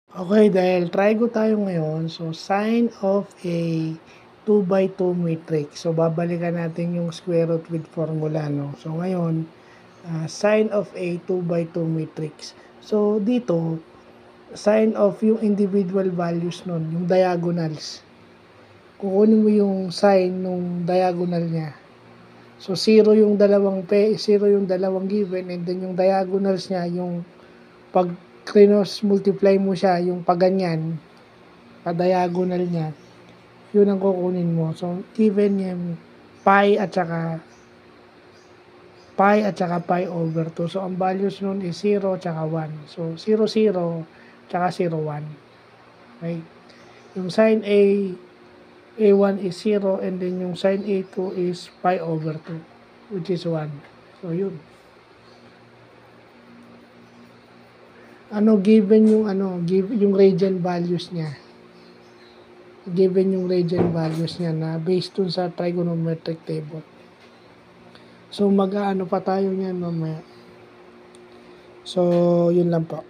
Okay, dahil trigo tayo ngayon, so sine of a 2 by 2 matrix. So babalikan natin yung square root with formula, no? So ngayon, sine of a 2 by 2 matrix. So dito, sine of yung individual values nun, yung diagonals. Kukunin mo yung sine nung diagonal niya. So 0 yung dalawang given, and then yung diagonals niya, yung pag cross multiply mo siya, yung paganyan, pa-diagonal niya, yun ang kukunin mo. So given yung pi at saka pi over 2. So ang values nun is 0 at saka 1. So 0, 0, tsaka 0, 1. Okay? Yung sin A1 is 0, and then yung sin A2 is pi over 2, which is 1. So yun. Given yung radian values niya. Given yung radian values niya na based dun sa trigonometric table. So mag-aano pa tayo niyan mamaya. So yun lang po.